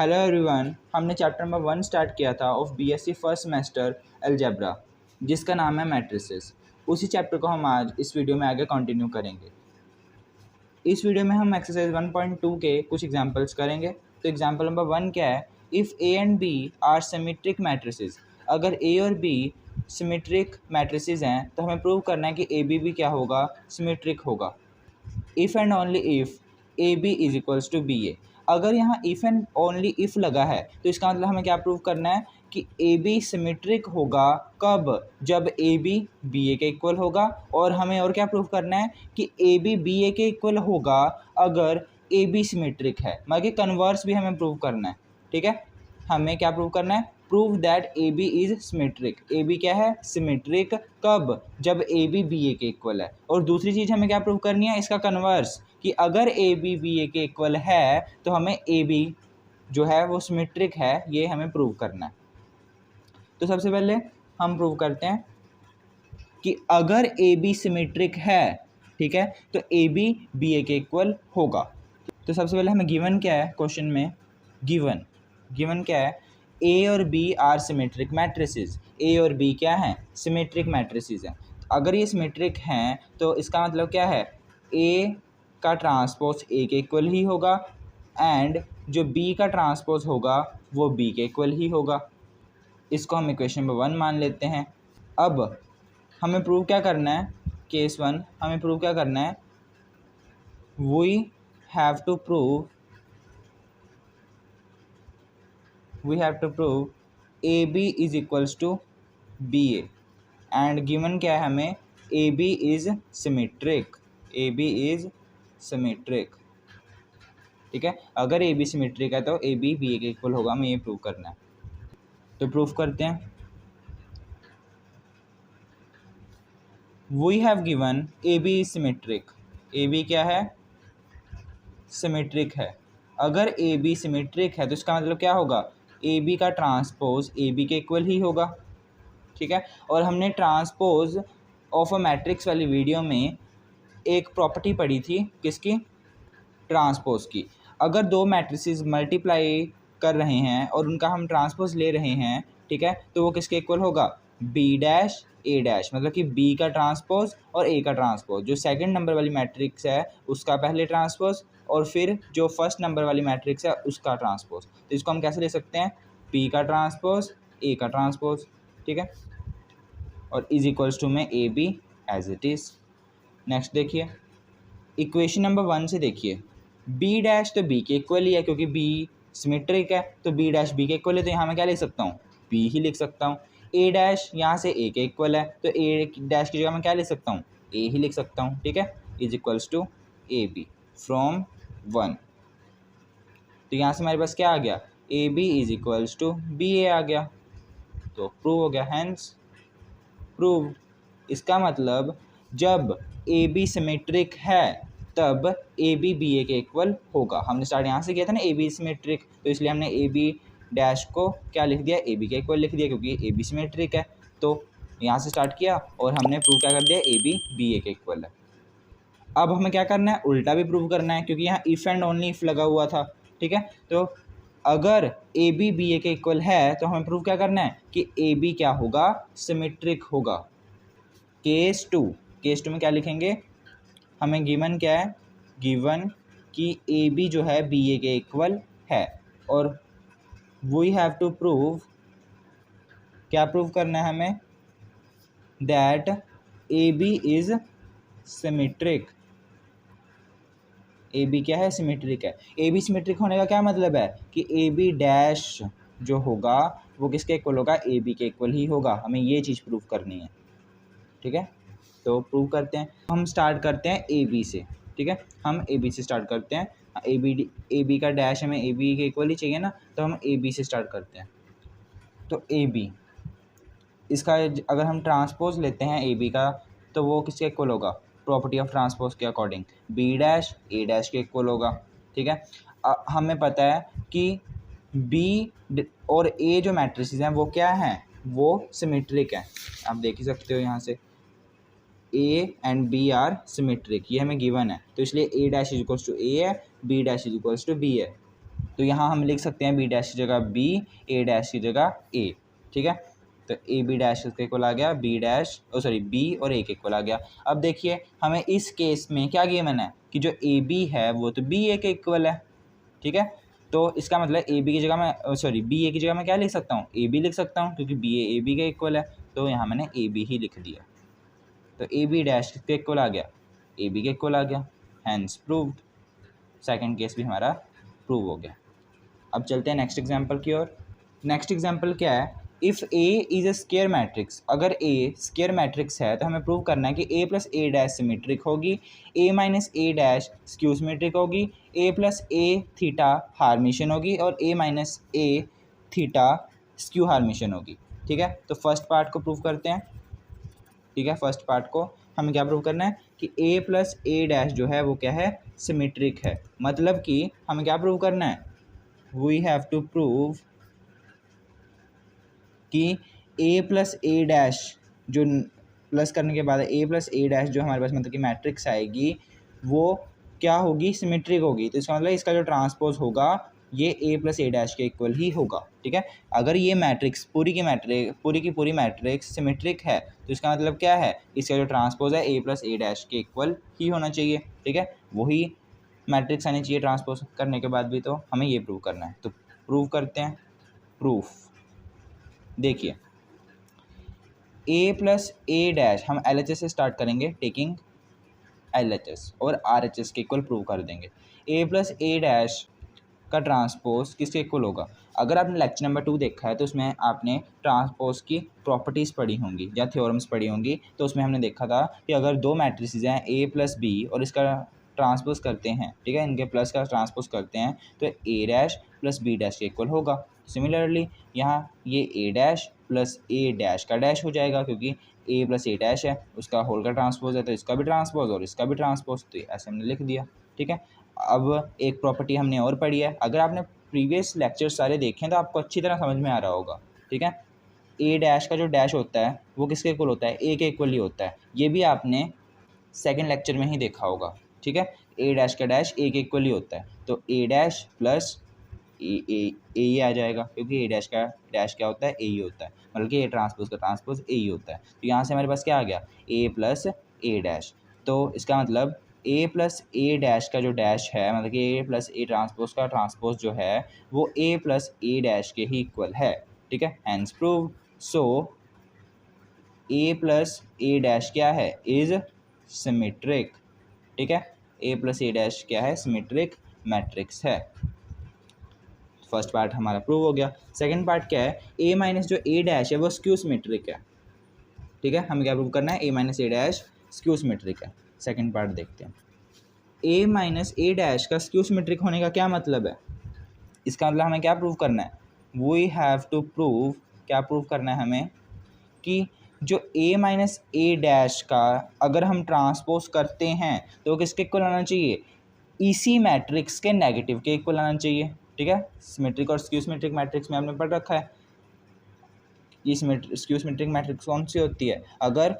Hello everyone, हमने chapter number 1 start किया था of BSc first semester algebra, जिसका नाम है मैट्रिसेस। उसी चैप्टर को हम आज इस वीडियो में आगे कंटिन्यू करेंगे। इस वीडियो में हम एक्सरसाइज 1.2 के कुछ एग्जांपल्स करेंगे। तो एग्जांपल नंबर 1 क्या है? If A and B are symmetric matrices, अगर ए और बी सिमेट्रिक मैट्रिसेस हैं तो हमें प्रूव करना है कि ए बी भी क्या होगा, सिमेट्रिक होगा। If and only if A B is equals to B A, अगर यहाँ इफ़ एंड ओनली इफ़ लगा है तो इसका मतलब हमें क्या प्रूव करना है कि ए बी सिमेट्रिक होगा। कब? जब ए बी बी ए के इक्वल होगा। और हमें और क्या प्रूव करना है कि ए बी बी ए के इक्वल होगा अगर ए बी सिमेट्रिक है, मतलब कि कन्वर्स भी हमें प्रूव करना है। ठीक है, हमें क्या प्रूव करना है? Prove that A B is symmetric. A B क्या है? सिमेट्रिक। कब? जब ए बी बी ए के इक्वल है। और दूसरी चीज़ हमें क्या प्रूव करनी है? इसका कन्वर्स, कि अगर ए बी बी ए के इक्वल है तो हमें ए बी जो है वो सिमेट्रिक है, ये हमें प्रूव करना है। तो सबसे पहले हम प्रूव करते हैं कि अगर ए बी सिमेट्रिक है, ठीक है, तो ए बी बी ए के इक्वल होगा। तो सबसे पहले हमें गिवन क्या है क्वेश्चन में? गिवन क्या है? ए और बी आर सिमेट्रिक मैट्रिसेस। ए और बी क्या हैं? सिमेट्रिक मैट्रिसेस हैं। अगर ये सिमेट्रिक हैं तो इसका मतलब क्या है? ए का ट्रांसपोज ए के इक्वल ही होगा एंड जो बी का ट्रांसपोज होगा वो बी के इक्वल ही होगा। इसको हम इक्वेशन नंबर 1 मान लेते हैं। अब हमें प्रूव क्या करना है? केस 1 हमें प्रूव क्या करना है? We have to prove A B is equals to B A and given क्या है हमें? A B is symmetric. ठीक है, अगर ए बी सिमेट्रिक है तो ए बी बी ए के इक्वल होगा, हमें ये प्रूव करना है। तो प्रूफ करते हैं। We have given A B is symmetric. A B क्या है? सिमेट्रिक है। अगर ए बी सिमेट्रिक है तो इसका मतलब क्या होगा? ए बी का ट्रांसपोज ए बी के इक्वल ही होगा। ठीक है, और हमने ट्रांसपोज ऑफ अ मैट्रिक्स वाली वीडियो में एक प्रॉपर्टी पढ़ी थी, किसकी? ट्रांसपोज की। अगर दो मैट्रिसेस मल्टीप्लाई कर रहे हैं और उनका हम ट्रांसपोज ले रहे हैं, ठीक है, तो वो किसके इक्वल होगा? बी डैश ए डैश, मतलब कि बी का ट्रांसपोज और ए का ट्रांसपोज। जो सेकंड नंबर वाली मैट्रिक्स है उसका पहले ट्रांसपोज और फिर जो फर्स्ट नंबर वाली मैट्रिक्स है उसका ट्रांसपोज। तो इसको हम कैसे ले सकते हैं? बी का ट्रांसपोज ए का ट्रांसपोज। ठीक है, और इज इक्वल्स टू में A B as it is. Next देखिए, इक्वेशन नंबर 1 से देखिए, बी डैश तो बी के इक्वल ही है क्योंकि बी सिमेट्रिक है, तो बी डैश बी के इक्वल है, तो यहाँ मैं क्या लिख सकता हूँ? बी ही लिख सकता हूँ। ए डैश यहाँ से ए के इक्वल है तो ए डैश की जगह मैं क्या लिख सकता हूँ? ए ही लिख सकता हूँ। ठीक है, is equals to A B from 1। तो यहाँ से हमारे पास क्या आ गया? A B is equals to B A आ गया। तो प्रूव हो गया, हैंस प्रूव। इसका मतलब जब ए बी सिमेट्रिक है तब ए बी बी ए के इक्वल होगा। हमने स्टार्ट यहाँ से किया था ना, ए बी सिमेट्रिक, तो इसलिए हमने ए बी डैश को क्या लिख दिया? ए बी के इक्वल लिख दिया क्योंकि ए बी सिमेट्रिक है। तो यहाँ से स्टार्ट किया और हमने प्रूव क्या कर दिया? ए बी बी ए के इक्वल है। अब हमें क्या करना है? उल्टा भी प्रूव करना है क्योंकि यहाँ इफ़ एंड ओनली इफ़ लगा हुआ था। ठीक है, तो अगर ए बी बी ए के इक्वल है तो हमें प्रूव क्या करना है कि ए बी क्या होगा? सिमेट्रिक होगा। केस 2 में क्या लिखेंगे? हमें गिवन क्या है? गिवन कि ए बी जो है बी ए के इक्वल है और वी हैव टू प्रूव, क्या प्रूव करना है हमें? That A B is symmetric. A B क्या है? सिमेट्रिक है। ए बी सिमेट्रिक होने का क्या मतलब है? कि ए बी डैश जो होगा वो किसके इक्वल होगा? ए बी के इक्वल ही होगा। हमें ये चीज़ प्रूव करनी है। ठीक है, तो प्रूव करते हैं। हम स्टार्ट करते हैं ए बी से। ठीक है, हम ए बी से स्टार्ट करते हैं। ए बी का डैश हमें ए बी के इक्वल ही चाहिए ना, तो हम ए बी से स्टार्ट करते हैं। तो ए बी, इसका अगर हम ट्रांसपोज लेते हैं ए बी का तो वो किसके इक्वल होगा? प्रॉपर्टी ऑफ ट्रांसपोज के अकॉर्डिंग बी डैश ए डैश के इक्वल होगा। ठीक है, हमें पता है कि बी और ए जो मैट्रिसेस हैं वो क्या हैं? वो सिमेट्रिक हैं। आप देख ही सकते हो यहाँ से A and B are symmetric, ये हमें गिवन है। तो इसलिए A dash is equals to A है, B dash is equals to B है। तो यहाँ हम लिख सकते हैं बी डैश की जगह बी, ए डैश की जगह ए, ठीक है। तो ए बी डैश के इक्वल आ गया, बी डैश बी और ए के इक्वल आ गया। अब देखिए हमें इस केस में क्या गिवन है कि जो ए बी है वो तो बी ए के इक्वल है, ठीक है। तो इसका मतलब ए बी की जगह मैं बी ए की जगह मैं क्या लिख सकता हूँ, ए बी लिख सकता हूँ, क्योंकि बी ए बी के इक्वल है। तो यहाँ मैंने ए बी ही लिख दिया। तो ए बी डैश के इक्वल आ गया, ए बी के इक्वल आ गया, हैंस प्रूव्ड। सेकंड केस भी हमारा प्रूव हो गया। अब चलते हैं नेक्स्ट एग्जांपल की ओर। नेक्स्ट एग्जांपल क्या है, if A is a square matrix. अगर ए स्क्वायर मैट्रिक्स है तो हमें प्रूव करना है कि ए प्लस ए डैश सिमेट्रिक होगी, ए माइनस ए डैश स्क्यू सिमेट्रिक होगी, ए प्लस ए थीटा हार्मिशन होगी और ए माइनस ए थीटा स्क्यू हार्मिशन होगी, ठीक है। तो फर्स्ट पार्ट को प्रूव करते हैं, ठीक है। फर्स्ट पार्ट को हमें क्या प्रूव करना है कि ए प्लस ए डैश जो है वो क्या है, सिमेट्रिक है। मतलब कि हमें क्या प्रूव करना है, वी हैव टू प्रूव कि ए प्लस ए डैश जो प्लस करने के बाद ए प्लस ए डैश जो हमारे पास मतलब कि मैट्रिक्स आएगी वो क्या होगी, सिमेट्रिक होगी। तो इसका मतलब इसका जो ट्रांसपोज होगा ये ए प्लस ए डैश के इक्वल ही होगा, ठीक है। अगर ये मैट्रिक्स पूरी की पूरी मैट्रिक्स सिमेट्रिक है तो इसका मतलब क्या है, इसका जो ट्रांसपोज है ए प्लस ए डैश के इक्वल ही होना चाहिए, ठीक है। वही मैट्रिक्स आनी चाहिए ट्रांसपोज करने के बाद भी, तो हमें ये प्रूव करना है। तो प्रूव करते हैं। प्रूफ देखिए, ए प्लस ए डैश हम एल एच एस से स्टार्ट करेंगे, टेकिंग एल एच एस और आर एच एस के इक्वल प्रूव कर देंगे। ए प्लस ए डैश का ट्रांसपोज किसके इक्वल होगा। अगर आपने लेक्चर नंबर 2 देखा है तो उसमें आपने ट्रांसपोज की प्रॉपर्टीज़ पढ़ी होंगी या थ्योरम्स पढ़ी होंगी। तो उसमें हमने देखा था कि अगर दो मैट्रिसेस हैं ए प्लस बी और इसका ट्रांसपोज करते हैं, ठीक है, इनके प्लस का ट्रांसपोज करते हैं तो ए डैश प्लस बी डैश के इक्वल होगा। सिमिलरली यहाँ ये ए डैश प्लस ए डैश का डैश हो जाएगा, क्योंकि ए प्लस ए डैश है उसका होल का ट्रांसपोज है, तो इसका भी ट्रांसपोज और इसका भी ट्रांसपोज, तो ऐसे हमने लिख दिया, ठीक है। अब एक प्रॉपर्टी हमने और पढ़ी है, अगर आपने प्रीवियस लेक्चर सारे देखें तो आपको अच्छी तरह समझ में आ रहा होगा, ठीक है। ए डैश का जो डैश होता है वो किसके इक्वल होता है, ए के इक्वल ही होता है। ये भी आपने सेकंड लेक्चर में ही देखा होगा, ठीक है। ए डैश का डैश ए के इक्वल ही होता है, तो ए डैश प्लस ए ही आ जाएगा, क्योंकि ए डैश का डैश क्या होता है, ए ही होता है, मतलब कि ए ट्रांसपोज का ट्रांसपोज ए ही होता है। तो यहाँ से हमारे पास क्या आ गया, ए प्लस ए डैश। तो इसका मतलब ए प्लस ए डैश का जो डैश है, मतलब कि ए प्लस ए ट्रांसपोज का ट्रांसपोज जो है वो ए प्लस ए डैश के ही इक्वल है, ठीक है। Hence proved. So A plus A dash क्या है, इज सिमेट्रिक, ठीक है। ए प्लस ए डैश क्या है, सिमेट्रिक मैट्रिक्स है। फर्स्ट पार्ट हमारा प्रूव हो गया। सेकंड पार्ट क्या है, ए माइनस जो ए डैश है वो स्क्यू सिमेट्रिक है, ठीक है। हमें क्या प्रूव करना है, ए माइनस ए डैश स्क्यू सिमेट्रिक है। सेकंड पार्ट देखते हैं। ए माइनस ए डैश का स्क्यू सिमेट्रिक होने का क्या मतलब है, इसका मतलब हमें क्या प्रूव करना है, वी हैव टू प्रूव, क्या प्रूव करना है हमें कि जो ए माइनस ए डैश का अगर हम ट्रांसपोज करते हैं तो किसके इक्वल आना चाहिए, इसी मैट्रिक्स के नेगेटिव के इक्वल आना चाहिए, ठीक है। सिमेट्रिक और स्क्यू सिमेट्रिक मैट्रिक्स में हमने पढ़ रखा है। ये स्क्यू सिमेट्रिक मैट्रिक्स कौन सी होती है, अगर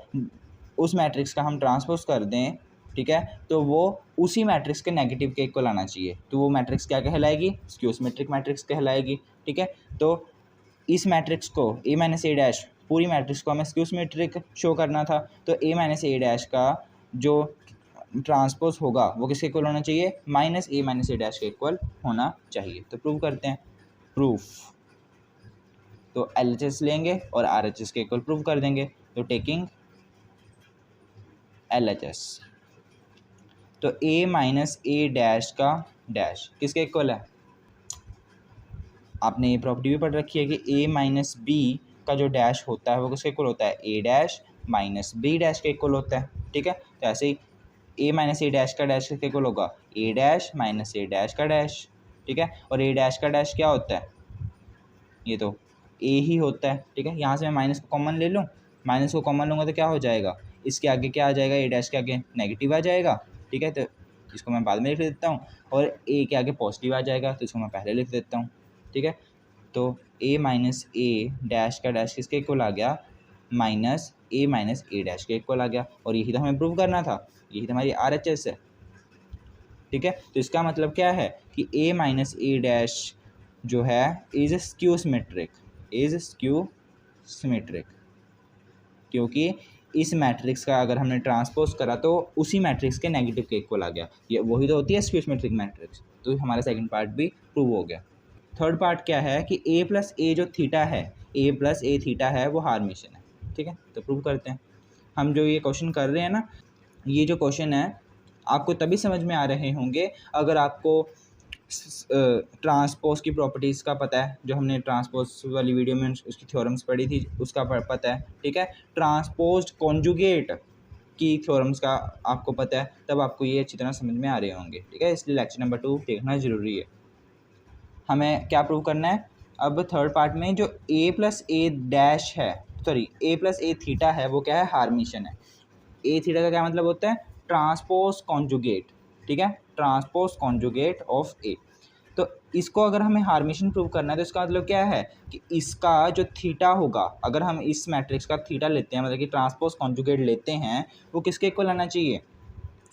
उस मैट्रिक्स का हम ट्रांसपोज कर दें, ठीक है, तो वो उसी मैट्रिक्स के नेगेटिव के इक्वल आना चाहिए, तो वो मैट्रिक्स क्या कहलाएगी, स्क्यू सिमेट्रिक मैट्रिक्स कहलाएगी, ठीक है। तो इस मैट्रिक्स को ए माइनस ए डैश पूरी मैट्रिक्स को हमें स्क्यू सिमेट्रिक शो करना था, तो ए माइनस ए डैश का जो ट्रांसपोज होगा वो किसके इक्वल होना चाहिए, माइनस ए डैश के इक्वल होना चाहिए। तो प्रूव करते हैं। प्रूफ, तो एल एच एस लेंगे और आर एच एस के इक्वल प्रूव कर देंगे। तो टेकिंग एल एच एस, तो ए माइनस ए डैश का डैश किसके इक्वल है, आपने ये प्रॉपर्टी भी पढ़ रखी है कि ए माइनस बी का जो डैश होता है वो किसके इक्वल होता है, ए डैश माइनस बी डैश के इक्वल होता है, ठीक है। तो ऐसे ही ए माइनस ए डैश का डैश किसके इक्वल होगा, ए डैश माइनस ए डैश का डैश, ठीक है। और ए डैश का डैश क्या होता है, ये तो ए ही होता है, ठीक है। यहाँ से मैं माइनस को कॉमन ले लूँ, माइनस को कॉमन लूँगा तो क्या हो जाएगा, इसके आगे क्या आ जाएगा, ए डैश के आगे नेगेटिव आ जाएगा, ठीक है। तो इसको मैं बाद में लिख देता हूँ, और ए के आगे पॉजिटिव आ जाएगा तो इसको मैं पहले लिख देता हूँ, ठीक है। तो ए माइनस ए डैश का डैश किसके इक्वल आ गया, माइनस ए डैश के इक्वल आ गया, और यही तो हमें प्रूव करना था, यही तो हमारी आर एच एस है, ठीक है। तो इसका मतलब क्या है कि ए माइनस ए डैश जो है इज़ स्क्यू सिमेट्रिक, क्योंकि इस मैट्रिक्स का अगर हमने ट्रांसपोज करा तो उसी मैट्रिक्स के नेगेटिव के इक्वल आ गया, ये वही तो होती है स्क्यू सिमेट्रिक मैट्रिक्स। तो हमारा सेकंड पार्ट भी प्रूव हो गया। थर्ड पार्ट क्या है कि ए प्लस ए जो थीटा है, ए प्लस ए थीटा है वो हार्मिशन है, ठीक है। तो प्रूव करते हैं। हम जो ये क्वेश्चन कर रहे हैं ना, ये जो क्वेश्चन है आपको तभी समझ में आ रहे होंगे अगर आपको ट्रांसपोज की प्रॉपर्टीज़ का पता है, जो हमने ट्रांसपोज वाली वीडियो में उसकी थ्योरम्स पढ़ी थी उसका पता है, ठीक है। ट्रांसपोज्ड कॉन्जुगेट की थ्योरम्स का आपको पता है, तब आपको ये अच्छी तरह समझ में आ रहे होंगे, ठीक है। इसलिए लेक्चर नंबर 2 देखना ज़रूरी है। हमें क्या प्रूव करना है अब थर्ड पार्ट में, जो ए प्लस ए डैश है, sorry A plus A theta है, वो क्या है, हार्मिशन है। ए थीटा का क्या मतलब होता है, ट्रांसपोज कॉन्जुगेट, ठीक है, ट्रांसपोज कॉन्जुगेट ऑफ ए। तो इसको अगर हमें हार्मिशन प्रूव करना है तो इसका मतलब क्या है कि इसका जो थीटा होगा, अगर हम इस मैट्रिक्स का थीटा लेते हैं, मतलब कि ट्रांसपोज कॉन्जुगेट लेते हैं, वो किसके इक्वल आना चाहिए,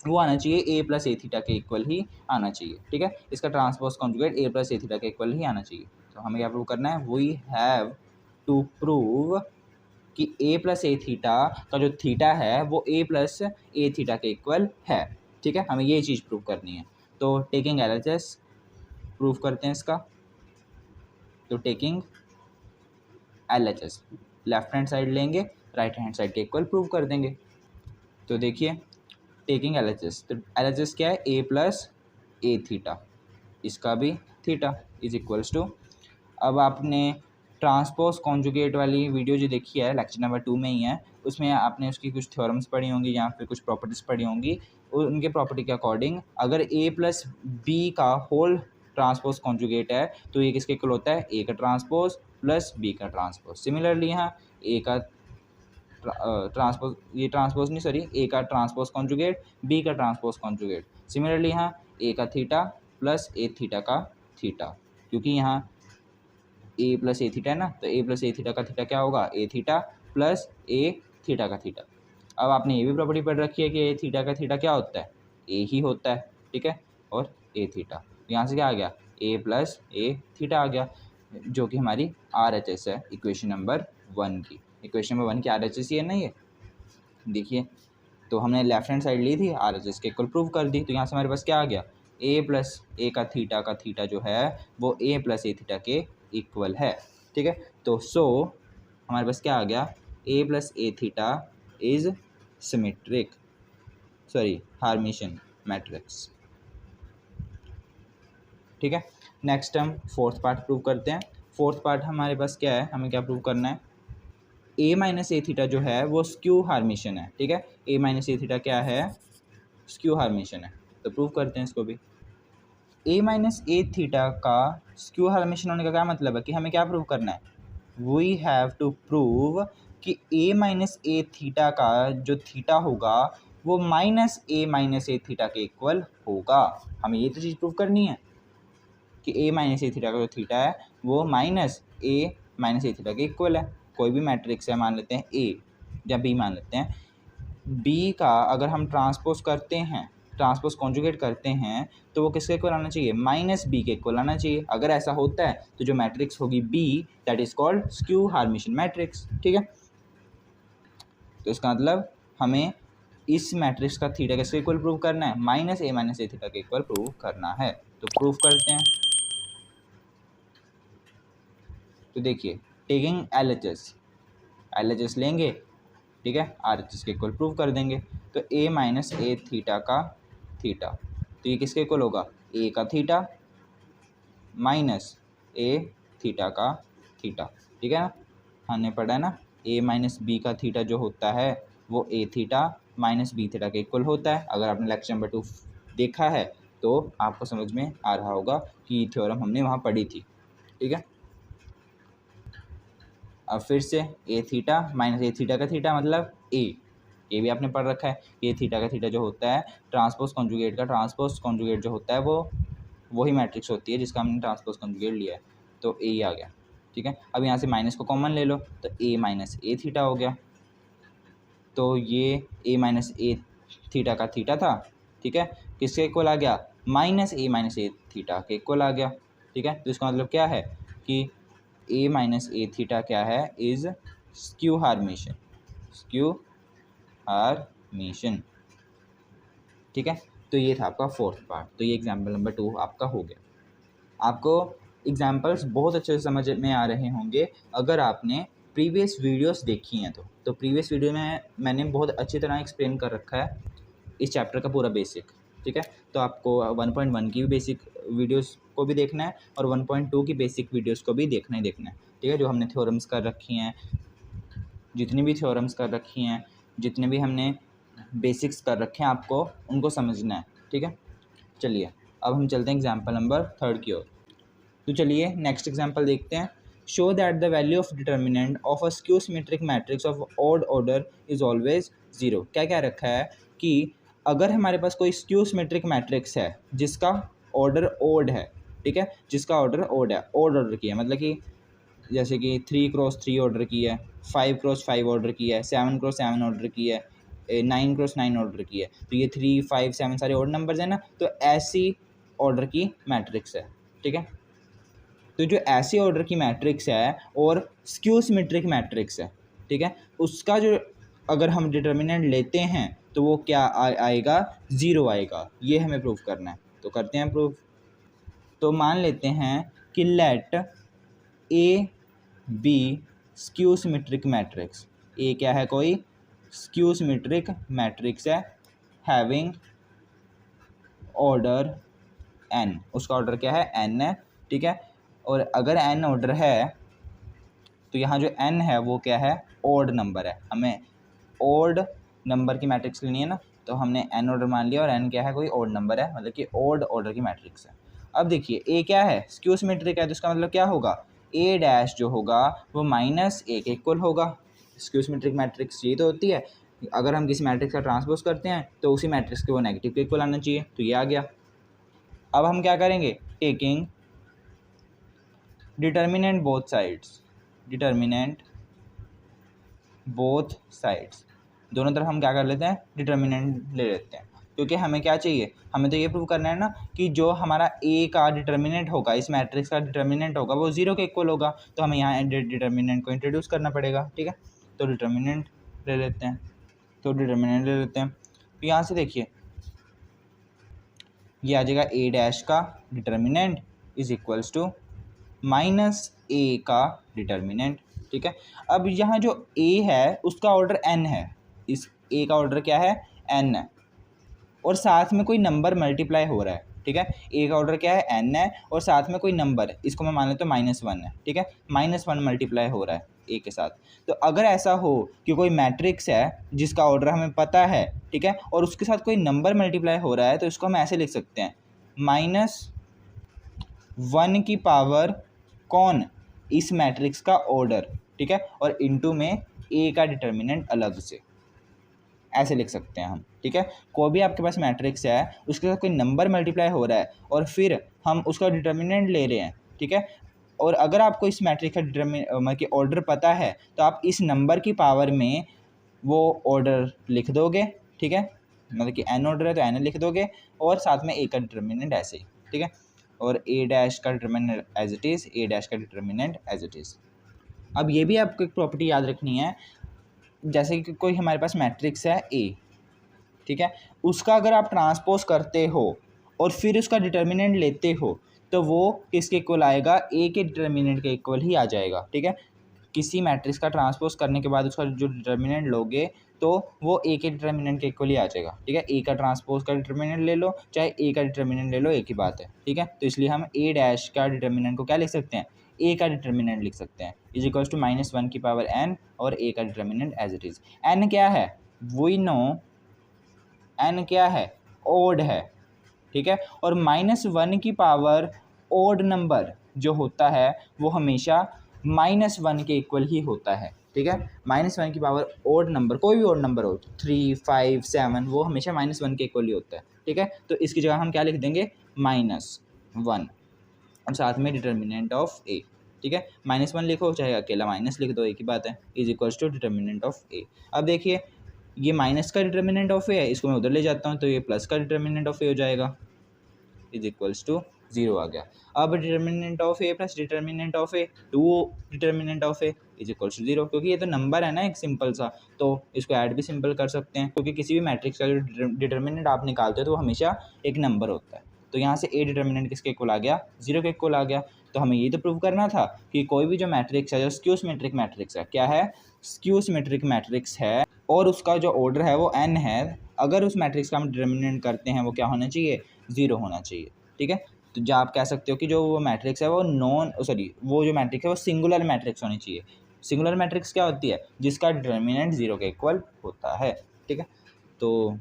वो आना चाहिए ए प्लस ए थीटा के इक्वल ही आना चाहिए, ठीक है। इसका transpose conjugate A plus A theta के इक्वल ही आना चाहिए। तो हमें क्या प्रूव करना है, वी हैव टू प्रूव कि ए प्लस ए थीटा का जो थीटा है वो ए प्लस ए थीटा के इक्वल है, ठीक है। हमें ये चीज़ प्रूव करनी है। तो टेकिंग एलएचएस प्रूव करते हैं इसका। तो taking LHS left hand side लेंगे, राइट हैंड साइड के इक्वल प्रूव कर देंगे। तो देखिए टेकिंग एलएचएस, तो एलएचएस क्या है, ए प्लस ए थीटा, इसका भी थीटा इज इक्वल्स टू, अब आपने ट्रांसपोज कॉन्जुगेट वाली वीडियो जो देखी है लेक्चर नंबर 2 में ही है, उसमें आपने उसकी कुछ थ्योरम्स पढ़ी होंगी या फिर कुछ प्रॉपर्टीज़ पढ़ी होंगी, उनके प्रॉपर्टी के अकॉर्डिंग अगर ए प्लस बी का होल ट्रांसपोज कॉन्जुगेट है तो ये किसके इक्वल होता है, ए का ट्रांसपोज प्लस बी का ट्रांसपोज। सिमिलरली यहाँ ए का ट्रांसपोज, ये ट्रांसपोज नहीं सॉरी, ए का ट्रांसपोज कॉन्जुगेट, बी का ट्रांसपोज कॉन्जुगेट। सिमिलरली यहाँ ए का थीटा प्लस ए थीटा का थीटा, क्योंकि यहाँ ए प्लस ए थीटा है ना, तो ए प्लस ए थीटा का थीटा क्या होगा, ए थीटा प्लस ए थीटा का थीटा। अब आपने ये भी प्रॉपर्टी पढ़ रखी है कि ए थीटा का थीटा क्या होता है, ए ही होता है, ठीक है, और ए थीटा, यहाँ से क्या आ गया, ए प्लस ए थीटा आ गया, जो कि हमारी RHS है इक्वेशन नंबर 1 की। इक्वेशन नंबर 1 की RHS ही है ना ये, देखिए। तो हमने लेफ्ट हैंड साइड ली थी, RHS के इक्वल प्रूव कर दी, तो यहाँ से हमारे पास क्या आ गया, ए प्लस ए का थीटा जो है वो ए प्लस ए थीटा के इक्वल है, ठीक है। तो सो हमारे पास क्या आ गया, A plus A theta is symmetric, sorry Hermitian matrix, ठीक है। नेक्स्ट हम फोर्थ पार्ट प्रूव करते हैं। फोर्थ पार्ट हमारे पास क्या है, हमें क्या प्रूव करना है, ए माइनस ए थीटा जो है वो स्क्यू हार्मिशन है, ठीक है। ए माइनस ए थीटा क्या है, स्क्यू हार्मिशन है। तो प्रूव करते हैं इसको भी। ए माइनस ए थीटा का स्क्यू हार्मिशन होने का क्या मतलब है कि हमें क्या प्रूव करना है, वी हैव टू प्रूव कि ए माइनस ए थीटा का जो थीटा होगा वो माइनस ए थीटा के इक्वल होगा। हमें ये तो चीज़ प्रूव करनी है कि ए माइनस ए थीटा का जो थीटा है वो माइनस ए थीटा के इक्वल है। कोई भी मैट्रिक्स है, मान लेते हैं ए या बी मान लेते हैं, बी का अगर हम ट्रांसपोज करते हैं, ट्रांसपोज कॉन्जुगेट करते हैं, तो वो किसके इक्वल आना चाहिए, माइनस बी के इक्वल आना चाहिए। अगर ऐसा होता है तो जो मैट्रिक्स होगी B, that is called skew Hermitian matrix, ठीक है। तो इसका मतलब हमें इस मैट्रिक्स का थीटा किसके इक्वल प्रूव करना है, माइनस ए थीटा के इक्वल प्रूव करना है। तो प्रूव करते हैं। तो देखिए टेकिंग एलएचएस लेंगे, ठीक है, RHS के इक्वल प्रूव कर देंगे। तो ए माइनस ए थीटा का थीटा, तो ये किसके इक्वल होगा, ए का थीटा माइनस ए थीटा का थीटा, ठीक है ना। हमने पढ़ा है ना, ए माइनस बी का थीटा जो होता है वो ए थीटा माइनस बी थीटा के इक्वल होता है। अगर आपने लेक्चर नंबर 2 देखा है तो आपको समझ में आ रहा होगा कि थ्योरम हमने वहाँ पढ़ी थी, ठीक है। अब फिर से ए थीटा माइनस ए थीटा का थीटा मतलब ए, ये भी आपने पढ़ रखा है। ए थीटा का थीटा जो होता है ट्रांसपोज कॉन्जुगेट जो होता है वो वही मैट्रिक्स होती है जिसका हमने ट्रांसपोज कॉन्जुगेट लिया है, तो ए आ गया, ठीक है। अब यहाँ से माइनस को कॉमन ले लो तो ए माइनस ए थीटा हो गया। तो ये ए माइनस ए थीटा का थीटा था, ठीक है, किसके इक्वल आ गया, माइनस ए थीटा के इक्वल आ गया, ठीक है। तो इसका मतलब क्या है कि ए माइनस ए थीटा क्या है, इज स्क्यू हार्मेशन, स्क्यू हार्मेशन, ठीक है। तो ये था आपका फोर्थ पार्ट। तो ये एग्जाम्पल नंबर 2 आपका हो गया। आपको एग्जाम्पल्स बहुत अच्छे से समझ में आ रहे होंगे अगर आपने प्रीवियस वीडियोस देखी हैं तो प्रीवियस वीडियो में मैंने बहुत अच्छी तरह एक्सप्लेन कर रखा है इस चैप्टर का पूरा बेसिक, ठीक है। तो आपको 1.1 की भी बेसिक वीडियोस को भी देखना है और 1.2 की बेसिक वीडियोस को भी देखना है, ठीक है। जो हमने थ्योरम्स कर रखी हैं, जितनी भी थ्योरम्स कर रखी हैं, जितने भी हमने बेसिक्स कर रखे हैं, आपको उनको समझना है, ठीक है। चलिए अब हम चलते हैं एग्जाम्पल नंबर 3 की ओर। तो चलिए नेक्स्ट एग्जाम्पल देखते हैं। Show that the value of determinant of a skew symmetric matrix of odd order is always 0। क्या क्या रखा है कि अगर हमारे पास कोई स्क्यू सिमेट्रिक मैट्रिक्स है जिसका ऑर्डर ओड है, ठीक है, जिसका ऑर्डर ओड है, ओड ऑर्डर की है, मतलब कि जैसे कि 3x3 ऑर्डर की है, 5x5 ऑर्डर की है, 7x7 ऑर्डर की है, 9x9 ऑर्डर की है, तो ये 3, 5, 7 सारे ऑड नंबर्स हैं ना, तो ऐसी ऑर्डर की मैट्रिक्स है, ठीक है। तो जो ऐसी ऑर्डर की मैट्रिक्स है और स्क्यू सिमेट्रिक मैट्रिक्स है, ठीक है, उसका जो अगर हम डिटर्मिनेंट लेते हैं तो वो क्या आएगा, 0 आएगा। ये हमें प्रूव करना है, तो करते हैं प्रूव। तो मान लेते हैं कि let A B skew symmetric matrix, A क्या है, कोई स्क्यू सिमेट्रिक मैट्रिक्स है हैविंग ऑर्डर n, उसका ऑर्डर क्या है, n है, ठीक है। और अगर n ऑर्डर है तो यहाँ जो n है वो क्या है, ऑड नंबर है। हमें ऑड नंबर की मैट्रिक्स लेनी है ना, तो हमने n ऑर्डर मान लिया और n क्या है, कोई ऑड नंबर है, मतलब कि ऑड ऑर्डर की मैट्रिक्स है। अब देखिए a क्या है, स्क्यू सिमेट्रिक है, तो इसका मतलब क्या होगा, a डैश जो होगा वो -a के इक्वल होगा। स्क्यू सिमेट्रिक मैट्रिक्स ये तो होती है, अगर हम किसी मैट्रिक्स का ट्रांसपोज करते हैं तो उसी मैट्रिक्स के वो नेगेटिव के इक्वल आना चाहिए, तो ये आ गया। अब हम क्या करेंगे, taking determinant both sides, determinant both sides, दोनों तरफ हम क्या कर लेते हैं, डिटर्मिनेंट ले लेते हैं, क्योंकि हमें क्या चाहिए, हमें तो ये प्रूव करना है ना कि जो हमारा ए का डिटर्मिनेंट होगा, इस मैट्रिक्स का डिटर्मिनेंट होगा, वो 0 के इक्वल होगा, तो हमें यहाँ डिटर्मिनेंट को इंट्रोड्यूस करना पड़ेगा, ठीक है। तो डिटर्मिनेंट ले लेते हैं, तो यहाँ से देखिए ये आ जाएगा ए डैश का determinant is equals to -a का डिटर्मिनेंट, ठीक है। अब यहाँ जो a है उसका ऑर्डर n है, इस a का ऑर्डर क्या है, n है, और साथ में कोई नंबर मल्टीप्लाई हो रहा है, ठीक है। a का ऑर्डर क्या है, n है, और साथ में कोई नंबर, इसको मैं मान लेता हूँ -1 है, ठीक है, -1 मल्टीप्लाई हो रहा है a के साथ। तो अगर ऐसा हो कि कोई मैट्रिक्स है जिसका ऑर्डर हमें पता है, ठीक है, और उसके साथ कोई नंबर मल्टीप्लाई हो रहा है, तो इसको हम ऐसे लिख सकते हैं, -1 की पावर कौन, इस मैट्रिक्स का ऑर्डर, ठीक है, और इनटू में a का डिटर्मिनेंट अलग से, ऐसे लिख सकते हैं हम, ठीक है। कोई भी आपके पास मैट्रिक्स है उसके साथ कोई नंबर मल्टीप्लाई हो रहा है और फिर हम उसका डिटर्मिनेंट ले रहे हैं, ठीक है, और अगर आपको इस मैट्रिक्स का मतलब कि ऑर्डर पता है तो आप इस नंबर की पावर में वो ऑर्डर लिख दोगे, ठीक है, मतलब कि n ऑर्डर है तो n लिख दोगे, और साथ में a का डिटर्मिनेंट ऐसे ही, ठीक है, और a डैश का determinant as it is, a dash का डिटर्मिनेंट एज इट इज़। अब ये भी आपको एक प्रॉपर्टी याद रखनी है, जैसे कि कोई हमारे पास मैट्रिक्स है a, ठीक है, उसका अगर आप ट्रांसपोज करते हो और फिर उसका डिटर्मिनेंट लेते हो तो वो किसके इक्वल आएगा, a के डिटर्मिनेंट के इक्वल ही आ जाएगा, ठीक है। किसी मैट्रिक्स का ट्रांसपोज करने के बाद उसका जो डिटर्मिनेंट लोगे तो वो a के डिटर्मिनेंट के इक्वल ही आ जाएगा, ठीक है। a का ट्रांसपोज का डिटर्मिनेंट ले लो चाहे a का डिटर्मिनेंट ले लो, एक ही बात है, ठीक है। तो इसलिए हम a डैश का डिटर्मिनेंट को क्या लिख सकते हैं, a का डिटर्मिनेंट लिख सकते हैं, इज इक्वल्स टू -1 की पावर n और a का determinant as it is. n क्या है, वी नो n क्या है, ओड है, ठीक है, और -1 की पावर ओड नंबर जो होता है वो हमेशा -1 के इक्वल ही होता है, ठीक है। -1 की पावर ओड नंबर, कोई भी ओड नंबर हो, 3, 5, 7, वो हमेशा -1 के इक्वल ही होता है, ठीक है। तो इसकी जगह हम क्या लिख देंगे, -1 और साथ में डिटर्मिनेंट ऑफ a, ठीक है। -1 लिखो चाहे अकेला माइनस लिख दो, एक ही बात है, is equals to determinant of a। अब देखिए ये माइनस का डिटर्मिनेंट ऑफ a है, इसको मैं उधर ले जाता हूँ तो ये प्लस का डिटर्मिनेंट ऑफ a हो जाएगा, इज इक्वल्स टू 0 आ गया। अब determinant of A plus determinant of A 2 determinant of A is equals to 0, क्योंकि ये तो नंबर है ना एक सिंपल सा, तो इसको ऐड भी सिंपल कर सकते हैं, क्योंकि किसी भी मैट्रिक्स का जो डिटर्मिनेंट आप निकालते हो तो वो हमेशा एक नंबर होता है। तो यहाँ से ए डिटर्मिनेंट किसके इक्वल आ गया, 0 के इक्वल आ गया। तो हमें ये तो प्रूव करना था कि कोई भी जो मैट्रिक्स है, जो स्क्यू सिमेट्रिक मैट्रिक्स है, क्या है, स्क्यू सिमेट्रिक मैट्रिक्स है, और उसका जो ऑर्डर है वो n है, अगर उस मैट्रिक्स का हम डिटर्मिनेंट करते हैं वो क्या होना चाहिए, 0 होना चाहिए। ठीक है, तो जो आप कह सकते हो कि जो वो मैट्रिक्स है वो वो जो मैट्रिक्स है वो सिंगुलर मैट्रिक्स होनी चाहिए। सिंगुलर मैट्रिक्स क्या होती है, जिसका डिटर्मिनेंट 0 के इक्वल होता है। ठीक है, तो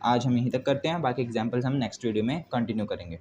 आज हम यहीं तक करते हैं, बाकी एग्जाम्पल्स हम नेक्स्ट वीडियो में कंटिन्यू करेंगे।